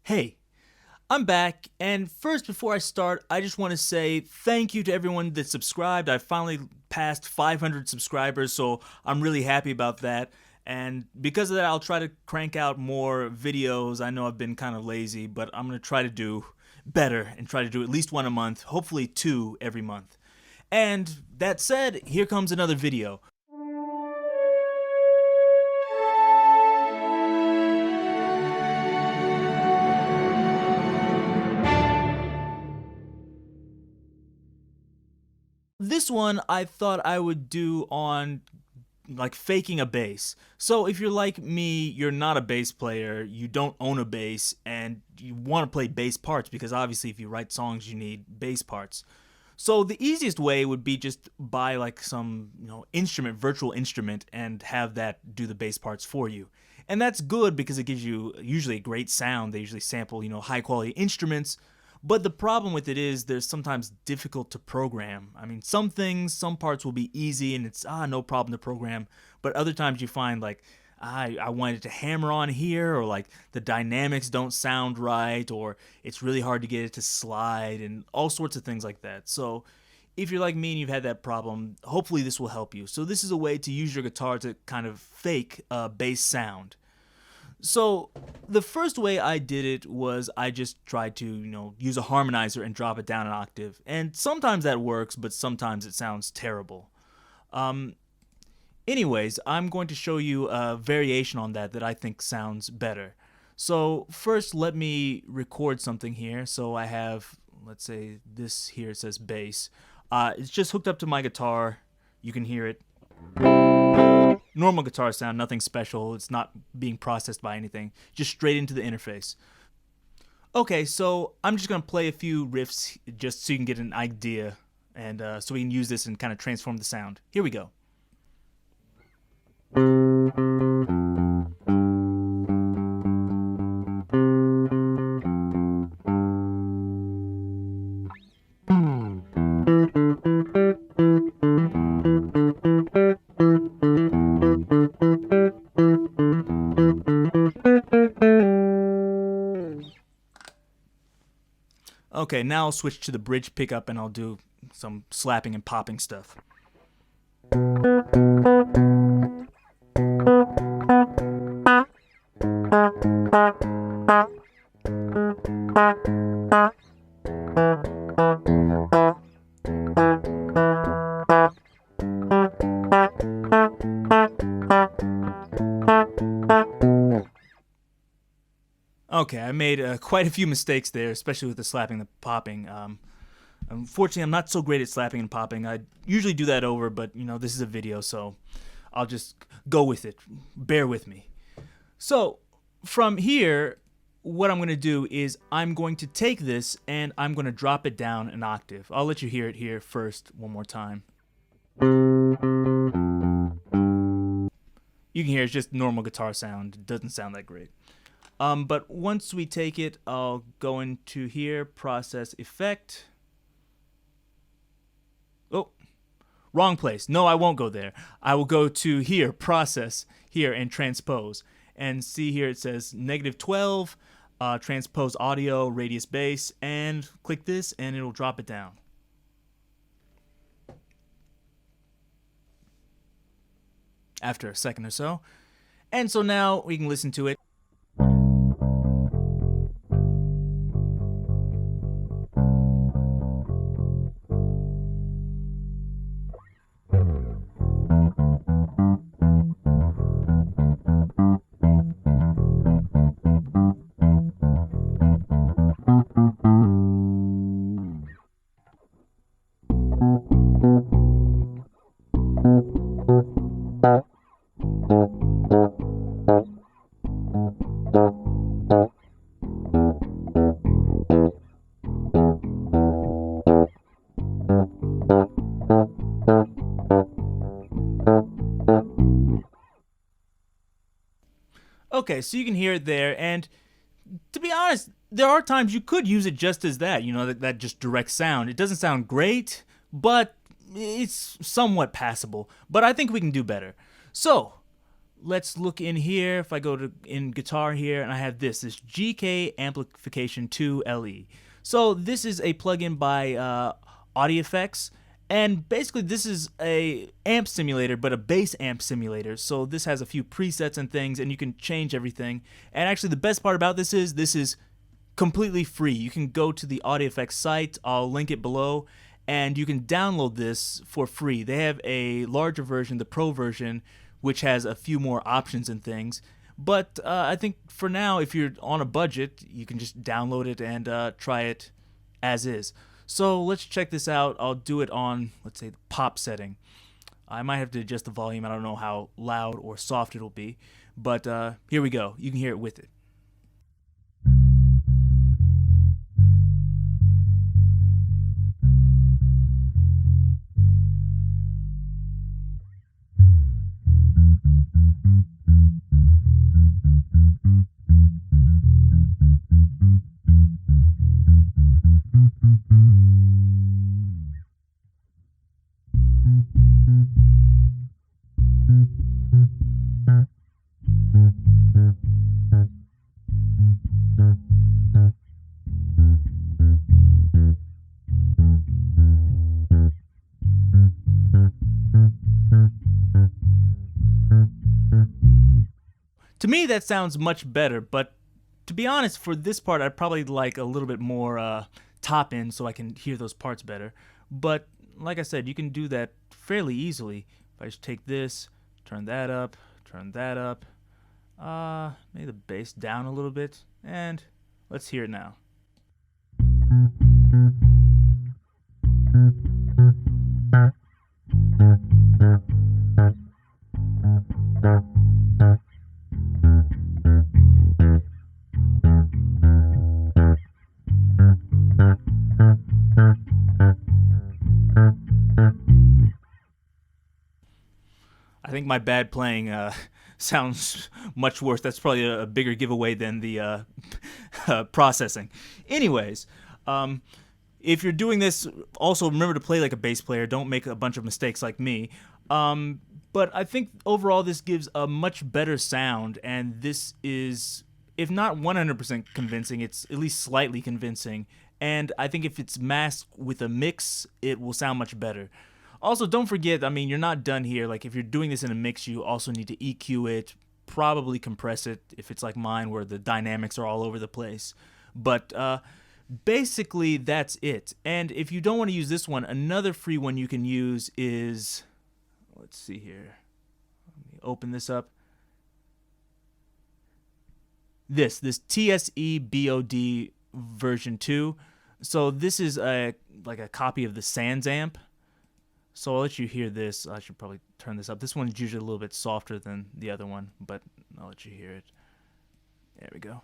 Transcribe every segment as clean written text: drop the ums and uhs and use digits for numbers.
Hey, I'm back, and first, before I start, I just want to say thank you to everyone that subscribed. I finally passed 500 subscribers, so I'm really happy about that. And because of that, I'll try to crank out more videos. I know I've been kind of lazy, but I'm going to try to do better and try to do at least one a month, hopefully two every month. And that said, here comes another video. This one I thought I would do on like faking a bass. So if you're like me, you're not a bass player, you don't own a bass, and you want to play bass parts because obviously if you write songs you need bass parts. So the easiest way would be just buy like some, instrument, virtual instrument, and have that do the bass parts for you. And that's good because it gives you usually a great sound. They usually sample, high quality instruments. But the problem with it is they're sometimes difficult to program. I mean, some parts will be easy and it's no problem to program. But other times you find like I wanted to hammer on here, or like the dynamics don't sound right, or it's really hard to get it to slide, and all sorts of things like that. So if you're like me and you've had that problem, hopefully this will help you. So this is a way to use your guitar to kind of fake a bass sound. So the first way I did it was I just tried to, use a harmonizer and drop it down an octave. And sometimes that works, but sometimes it sounds terrible. Anyways, I'm going to show you a variation on that I think sounds better. So first let me record something here. So I have, let's say this here says bass. It's just hooked up to my guitar. You can hear it. Normal guitar sound, nothing special. It's not being processed by anything. Just straight into the interface. Okay, so I'm just going to play a few riffs just so you can get an idea, and so we can use this and kind of transform the sound. Here we go. Okay, now I'll switch to the bridge pickup and I'll do some slapping and popping stuff. Okay, I made quite a few mistakes there, especially with the slapping and the popping. Unfortunately, I'm not so great at slapping and popping. I usually do that over, but this is a video, so I'll just go with it. Bear with me. So from here, what I'm going to do is I'm going to take this and I'm going to drop it down an octave. I'll let you hear it here first one more time. You can hear it's just normal guitar sound. It doesn't sound that great. But once we take it, I'll go into here, process effect. Oh, wrong place. No, I won't go there. I will go to here, process, here, and transpose. And see here it says -12, transpose audio, radius bass, and click this and it'll drop it down. After a second or so. And so now we can listen to it. Okay, so you can hear it there, and to be honest, there are times you could use it just as that, that just direct sound. It doesn't sound great, but it's somewhat passable. But I think we can do better. So let's look in here. If I go to in guitar here, and I have this GK Amplification 2 LE. So this is a plugin by Audio Effects, and basically this is a amp simulator, but a bass amp simulator. So this has a few presets and things, and you can change everything. And actually, the best part about this is completely free. You can go to the Audio Effects site. I'll link it below, and you can download this for free. They have a larger version, the Pro version, which has a few more options and things. But I think for now, if you're on a budget, you can just download it and try it as is. So let's check this out. I'll do it on, let's say, the pop setting. I might have to adjust the volume. I don't know how loud or soft it'll be. But here we go. You can hear it with it. To me, that sounds much better, but to be honest, for this part, I'd probably like a little bit more top end so I can hear those parts better. But like I said, you can do that fairly easily. If I just take this, turn that up, maybe the bass down a little bit, and let's hear it now. I think my bad playing sounds much worse. That's probably a bigger giveaway than the processing. Anyways, if you're doing this, also remember to play like a bass player. Don't make a bunch of mistakes like me. But I think overall this gives a much better sound, and this is, if not 100% convincing, it's at least slightly convincing. And I think if it's masked with a mix, it will sound much better. Also, don't forget, I mean, you're not done here. Like, if you're doing this in a mix, you also need to EQ it, probably compress it, if it's like mine where the dynamics are all over the place. But basically, that's it. And if you don't want to use this one, another free one you can use is, let's see here. Let me open this up. This TSE BOD version 2. So this is like a copy of the Sans amp. So I'll let you hear this. I should probably turn this up. This one's usually a little bit softer than the other one, but I'll let you hear it. There we go.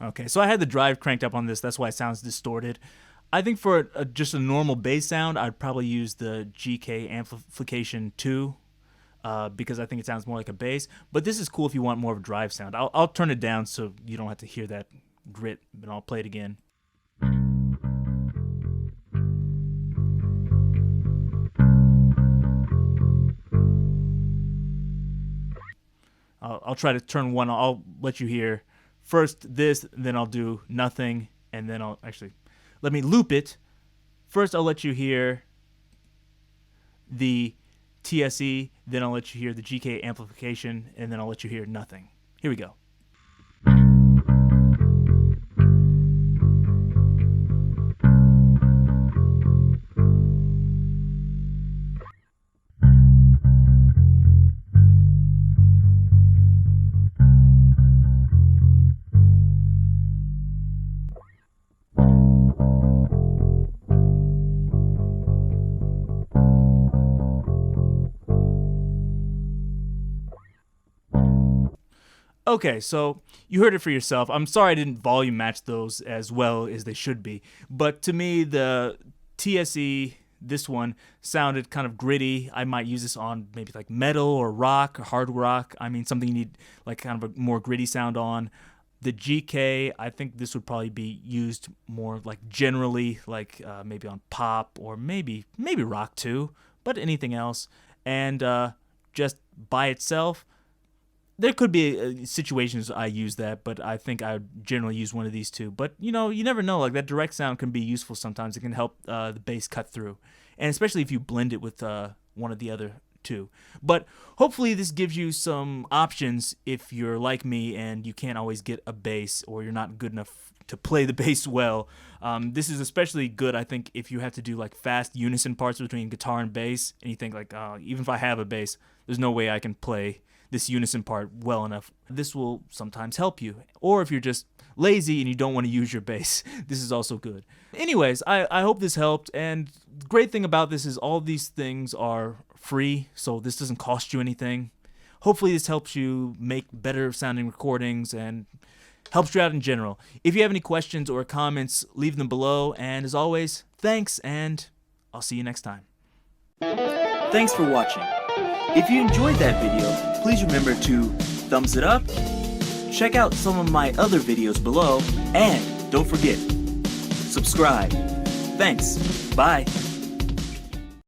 Okay, so I had the drive cranked up on this. That's why it sounds distorted. I think for just a normal bass sound, I'd probably use the GK Amplification 2 because I think it sounds more like a bass. But this is cool if you want more of a drive sound. I'll turn it down so you don't have to hear that grit, but I'll play it again. I'll try to turn one. I'll let you hear first this, then I'll do nothing, and then I'll actually let me loop it. First, I'll let you hear the TSE, then I'll let you hear the GK amplification, and then I'll let you hear nothing. Here we go. Okay, so you heard it for yourself. I'm sorry I didn't volume match those as well as they should be. But to me, the TSE, this one sounded kind of gritty. I might use this on maybe like metal or rock or hard rock. I mean, something you need like kind of a more gritty sound on. The GK, I think this would probably be used more like generally, like maybe on pop or maybe rock too, but anything else. And just by itself, there could be situations I use that, but I think I would generally use one of these two. But, you know, you never know. Like, that direct sound can be useful sometimes. It can help the bass cut through. And especially if you blend it with one of the other two. But hopefully this gives you some options if you're like me and you can't always get a bass or you're not good enough to play the bass well. This is especially good, I think, if you have to do like fast unison parts between guitar and bass. And you think like, oh, even if I have a bass, there's no way I can play this unison part well enough. This will sometimes help you. Or if you're just lazy and you don't want to use your bass, this is also good. Anyways, I hope this helped. And the great thing about this is all these things are free, so this doesn't cost you anything. Hopefully this helps you make better sounding recordings and helps you out in general. If you have any questions or comments, leave them below. And as always, thanks, and I'll see you next time. Thanks for watching. If you enjoyed that video, please remember to thumbs it up, check out some of my other videos below, and don't forget, subscribe. Thanks. Bye.